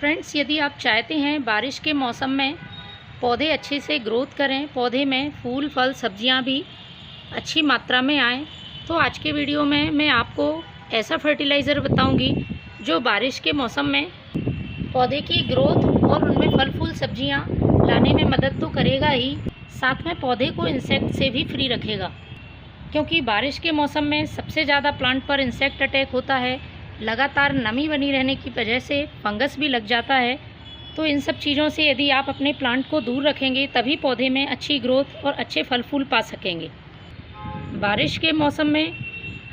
Friends, यदि आप चाहते हैं बारिश के मौसम में पौधे अच्छे से ग्रोथ करें, पौधे में फूल फल सब्जियां भी अच्छी मात्रा में आएँ, तो आज के वीडियो में मैं आपको ऐसा फर्टिलाइज़र बताऊंगी जो बारिश के मौसम में पौधे की ग्रोथ और उनमें फल फूल सब्जियां लाने में मदद तो करेगा ही, साथ में पौधे को इंसेक्ट से भी फ्री रखेगा। क्योंकि बारिश के मौसम में सबसे ज़्यादा प्लांट पर इंसेक्ट अटैक होता है। लगातार नमी बनी रहने की वजह से फंगस भी लग जाता है। तो इन सब चीज़ों से यदि आप अपने प्लांट को दूर रखेंगे तभी पौधे में अच्छी ग्रोथ और अच्छे फल फूल पा सकेंगे। बारिश के मौसम में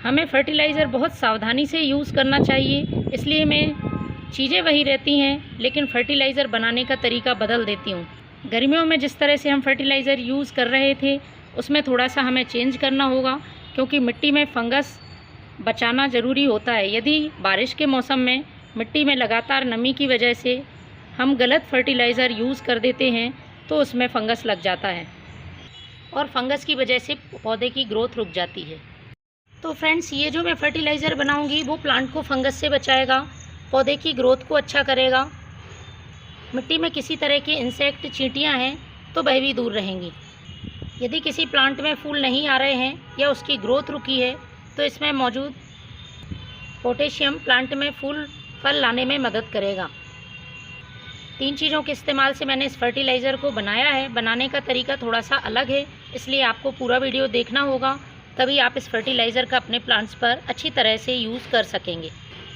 हमें फर्टिलाइज़र बहुत सावधानी से यूज़ करना चाहिए, इसलिए मैं चीज़ें वही रहती हैं लेकिन फर्टिलाइज़र बनाने का तरीका बदल देती हूँ। गर्मियों में जिस तरह से हम फर्टिलाइज़र यूज़ कर रहे थे उसमें थोड़ा सा हमें चेंज करना होगा, क्योंकि मिट्टी में फंगस बचाना ज़रूरी होता है। यदि बारिश के मौसम में मिट्टी में लगातार नमी की वजह से हम गलत फर्टिलाइज़र यूज़ कर देते हैं तो उसमें फंगस लग जाता है और फंगस की वजह से पौधे की ग्रोथ रुक जाती है। तो फ्रेंड्स, ये जो मैं फर्टिलाइज़र बनाऊंगी वो प्लांट को फंगस से बचाएगा, पौधे की ग्रोथ को अच्छा करेगा। मिट्टी में किसी तरह के इंसेक्ट चींटियाँ हैं तो वह भी दूर रहेंगी। यदि किसी प्लांट में फूल नहीं आ रहे हैं या उसकी ग्रोथ रुकी है तो इसमें मौजूद पोटेशियम प्लांट में फूल फल लाने में मदद करेगा। 3 चीज़ों के इस्तेमाल से मैंने इस फर्टिलाइज़र को बनाया है। बनाने का तरीका थोड़ा सा अलग है, इसलिए आपको पूरा वीडियो देखना होगा, तभी आप इस फर्टिलाइज़र का अपने प्लांट्स पर अच्छी तरह से यूज़ कर सकेंगे।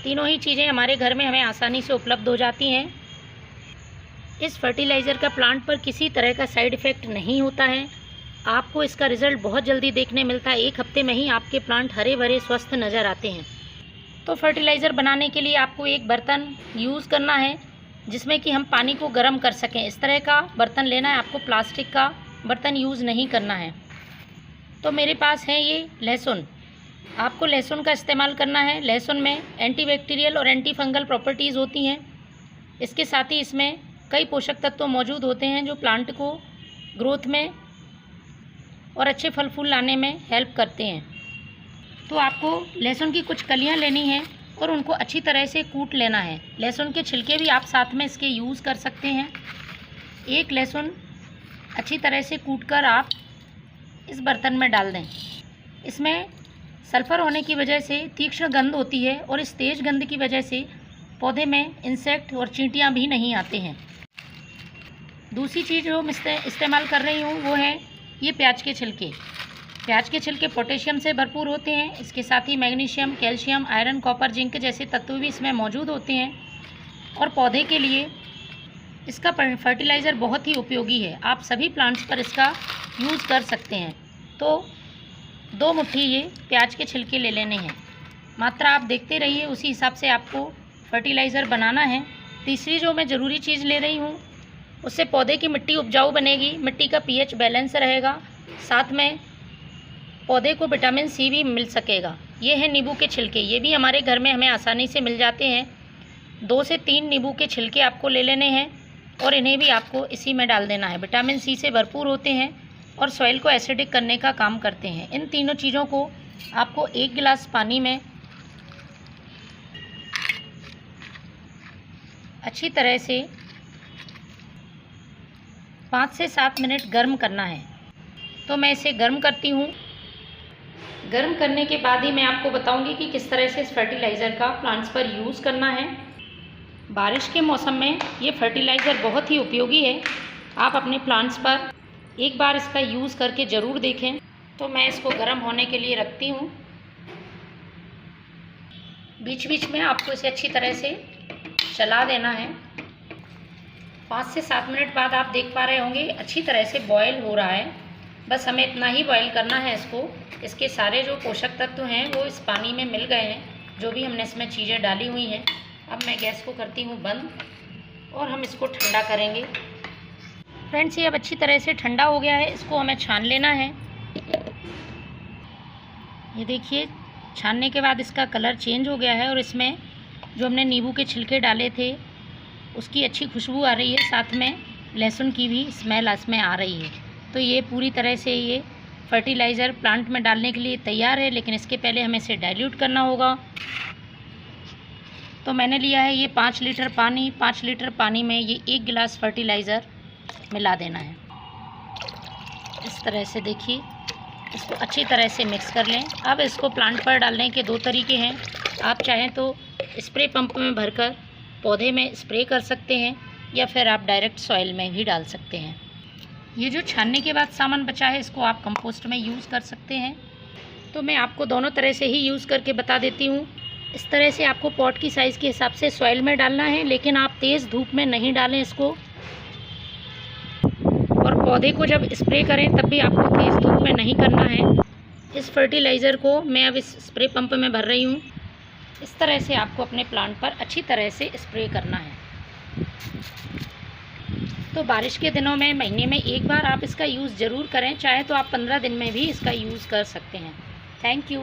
तीनों ही चीज़ें हमारे घर में हमें आसानी से उपलब्ध हो जाती हैं। इस फर्टिलाइज़र का प्लांट पर किसी तरह का साइड इफ़ेक्ट नहीं होता है। आपको इसका रिज़ल्ट बहुत जल्दी देखने मिलता है। 1 हफ्ते में ही आपके प्लांट हरे भरे स्वस्थ नज़र आते हैं। तो फर्टिलाइज़र बनाने के लिए आपको एक बर्तन यूज़ करना है जिसमें कि हम पानी को गर्म कर सकें। इस तरह का बर्तन लेना है, आपको प्लास्टिक का बर्तन यूज़ नहीं करना है। तो मेरे पास है ये लहसुन, आपको लहसुन का इस्तेमाल करना है। लहसुन में एंटीबैक्टीरियल और एंटी फंगल प्रॉपर्टीज़ होती हैं। इसके साथ ही इसमें कई पोषक तत्व मौजूद होते हैं जो प्लांट को ग्रोथ में और अच्छे फल फूल लाने में हेल्प करते हैं। तो आपको लहसुन की कुछ कलियां लेनी हैं और उनको अच्छी तरह से कूट लेना है। लहसुन के छिलके भी आप साथ में इसके यूज़ कर सकते हैं। एक लहसुन अच्छी तरह से कूटकर आप इस बर्तन में डाल दें। इसमें सल्फ़र होने की वजह से तीक्ष्ण गंध होती है और इस तेज़ गंध की वजह से पौधे में इंसेक्ट और चींटियाँ भी नहीं आते हैं। दूसरी चीज़ जो मैं इस्तेमाल कर रही हूँ वो है ये प्याज के छिलके। प्याज के छिलके पोटेशियम से भरपूर होते हैं। इसके साथ ही magnesium, calcium, iron, copper, zinc जैसे तत्व भी इसमें मौजूद होते हैं और पौधे के लिए इसका फर्टिलाइज़र बहुत ही उपयोगी है। आप सभी प्लांट्स पर इसका यूज़ कर सकते हैं। तो 2 मुट्ठी ये प्याज के छिलके ले लेने हैं। मात्रा आप देखते रहिए, उसी हिसाब से आपको फर्टिलाइज़र बनाना है। तीसरी जो मैं ज़रूरी चीज़ ले रही हूँ उससे पौधे की मिट्टी उपजाऊ बनेगी, मिट्टी का pH बैलेंस रहेगा, साथ में पौधे को विटामिन सी भी मिल सकेगा। ये है नींबू के छिलके, ये भी हमारे घर में हमें आसानी से मिल जाते हैं। 2 से 3 नींबू के छिलके आपको ले लेने हैं और इन्हें भी आपको इसी में डाल देना है। विटामिन सी से भरपूर होते हैं और सॉइल को एसिडिक करने का काम करते हैं। इन तीनों चीज़ों को आपको 1 गिलास पानी में अच्छी तरह से 5 से 7 मिनट गर्म करना है। तो मैं इसे गर्म करती हूँ। गर्म करने के बाद ही मैं आपको बताऊंगी कि किस तरह से इस फर्टिलाइज़र का प्लांट्स पर यूज़ करना है। बारिश के मौसम में ये फर्टिलाइज़र बहुत ही उपयोगी है। आप अपने प्लांट्स पर एक बार इसका यूज़ करके ज़रूर देखें। तो मैं इसको गर्म होने के लिए रखती हूँ। बीच बीच में आपको इसे अच्छी तरह से चला देना है। 5 से 7 मिनट बाद आप देख पा रहे होंगे अच्छी तरह से बॉयल हो रहा है। बस हमें इतना ही बॉयल करना है इसको। इसके सारे जो पोषक तत्व हैं वो इस पानी में मिल गए हैं, जो भी हमने इसमें चीज़ें डाली हुई हैं। अब मैं गैस को करती हूँ बंद और हम इसको ठंडा करेंगे। फ्रेंड्स, ये अब अच्छी तरह से ठंडा हो गया है, इसको हमें छान लेना है। ये देखिए, छानने के बाद इसका कलर चेंज हो गया है और इसमें जो हमने नींबू के छिलके डाले थे उसकी अच्छी खुशबू आ रही है, साथ में लहसुन की भी स्मेल इसमें आ रही है। तो ये पूरी तरह से ये फर्टिलाइज़र प्लांट में डालने के लिए तैयार है, लेकिन इसके पहले हमें इसे डाइल्यूट करना होगा। तो मैंने लिया है ये 5 लीटर पानी। 5 लीटर पानी में ये 1 गिलास फर्टिलाइज़र मिला देना है। इस तरह से देखिए, इसको अच्छी तरह से मिक्स कर लें। अब इसको प्लांट पर डालने के 2 तरीके हैं। आप चाहें तो स्प्रे पंप में भरकर पौधे में स्प्रे कर सकते हैं या फिर आप डायरेक्ट सॉइल में भी डाल सकते हैं। ये जो छानने के बाद सामान बचा है इसको आप कंपोस्ट में यूज़ कर सकते हैं। तो मैं आपको दोनों तरह से ही यूज़ करके बता देती हूँ। इस तरह से आपको पॉट की साइज़ के हिसाब से सॉइल में डालना है, लेकिन आप तेज़ धूप में नहीं डालें इसको। और पौधे को जब स्प्रे करें तब भी आपको तेज़ धूप में नहीं करना है। इस फर्टिलाइज़र को मैं अब इस स्प्रे पंप में भर रही हूँ। इस तरह से आपको अपने प्लांट पर अच्छी तरह से स्प्रे करना है। तो बारिश के दिनों में महीने में 1 बार आप इसका यूज़ ज़रूर करें, चाहे तो आप 15 दिन में भी इसका यूज़ कर सकते हैं। Thank you.